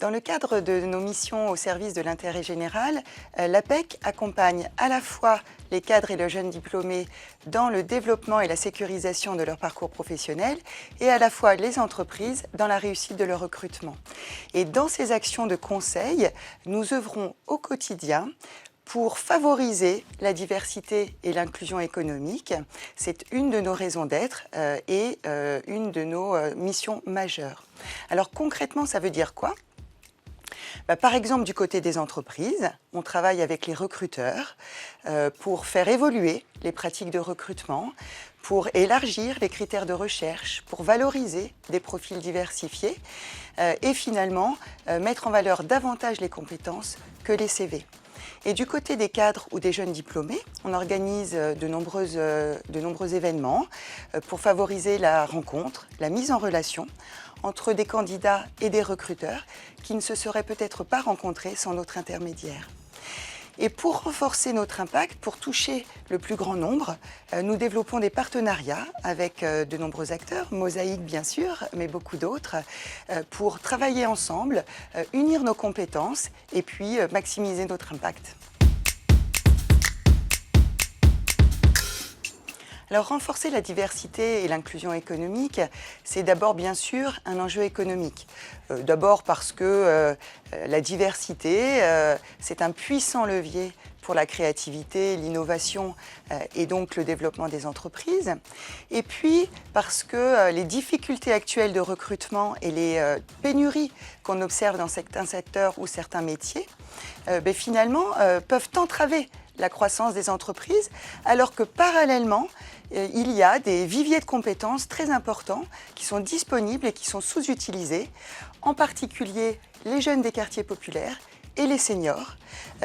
Dans le cadre de nos missions au service de l'intérêt général, l'APEC accompagne à la fois les cadres et les jeunes diplômés dans le développement et la sécurisation de leur parcours professionnel et à la fois les entreprises dans la réussite de leur recrutement. Et dans ces actions de conseil, nous œuvrons au quotidien pour favoriser la diversité et l'inclusion économique. C'est une de nos raisons d'être et une de nos missions majeures. Alors concrètement, ça veut dire quoi ? Par exemple, du côté des entreprises, on travaille avec les recruteurs pour faire évoluer les pratiques de recrutement, pour élargir les critères de recherche, pour valoriser des profils diversifiés et finalement mettre en valeur davantage les compétences que les CV. Et du côté des cadres ou des jeunes diplômés, on organise de nombreux événements pour favoriser la rencontre, la mise en relation entre des candidats et des recruteurs qui ne se seraient peut-être pas rencontrés sans notre intermédiaire. Et pour renforcer notre impact, pour toucher le plus grand nombre, nous développons des partenariats avec de nombreux acteurs, Mosaïque bien sûr, mais beaucoup d'autres, pour travailler ensemble, unir nos compétences et puis maximiser notre impact. Alors, renforcer la diversité et l'inclusion économique, c'est d'abord bien sûr un enjeu économique. D'abord parce que la diversité, c'est un puissant levier pour la créativité, l'innovation et donc le développement des entreprises. Et puis parce que les difficultés actuelles de recrutement et les pénuries qu'on observe dans certains secteurs ou certains métiers, finalement peuvent entraver la croissance des entreprises, alors que parallèlement, il y a des viviers de compétences très importants qui sont disponibles et qui sont sous-utilisés, en particulier les jeunes des quartiers populaires et les seniors.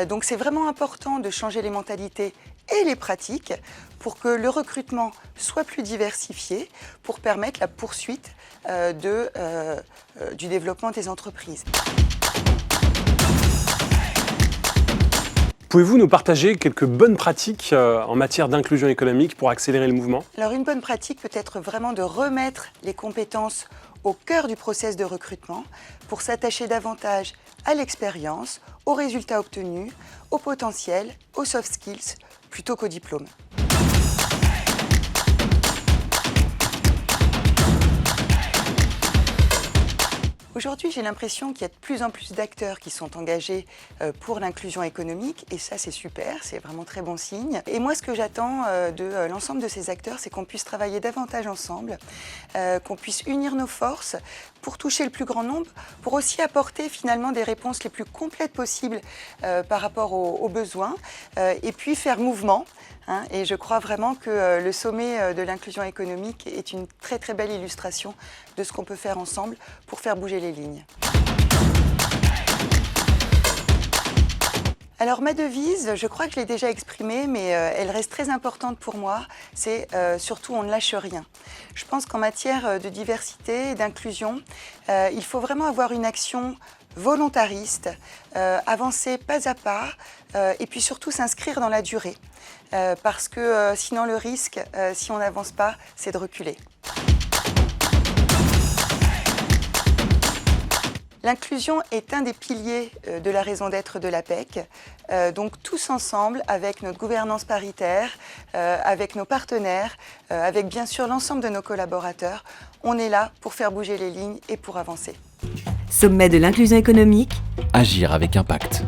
Donc c'est vraiment important de changer les mentalités et les pratiques pour que le recrutement soit plus diversifié, pour permettre la poursuite du développement des entreprises. Pouvez-vous nous partager quelques bonnes pratiques en matière d'inclusion économique pour accélérer le mouvement ? Alors une bonne pratique peut être vraiment de remettre les compétences au cœur du process de recrutement pour s'attacher davantage à l'expérience, aux résultats obtenus, au potentiel, aux soft skills, plutôt qu'au diplôme. Aujourd'hui, j'ai l'impression qu'il y a de plus en plus d'acteurs qui sont engagés pour l'inclusion économique et ça, c'est super, c'est vraiment très bon signe. Et moi, ce que j'attends de l'ensemble de ces acteurs, c'est qu'on puisse travailler davantage ensemble, qu'on puisse unir nos forces pour toucher le plus grand nombre, pour aussi apporter finalement des réponses les plus complètes possibles par rapport aux besoins et puis faire mouvement. Et je crois vraiment que le sommet de l'inclusion économique est une très très belle illustration de ce qu'on peut faire ensemble pour faire bouger les lignes. Alors ma devise, je crois que je l'ai déjà exprimée, mais elle reste très importante pour moi, c'est surtout on ne lâche rien. Je pense qu'en matière de diversité et d'inclusion, il faut vraiment avoir une action volontariste, avancer pas à pas et puis surtout s'inscrire dans la durée. Parce que sinon le risque, si on n'avance pas, c'est de reculer. L'inclusion est un des piliers de la raison d'être de l'APEC. Donc tous ensemble, avec notre gouvernance paritaire, avec nos partenaires, avec bien sûr l'ensemble de nos collaborateurs, on est là pour faire bouger les lignes et pour avancer. Sommet de l'inclusion économique. Agir avec impact.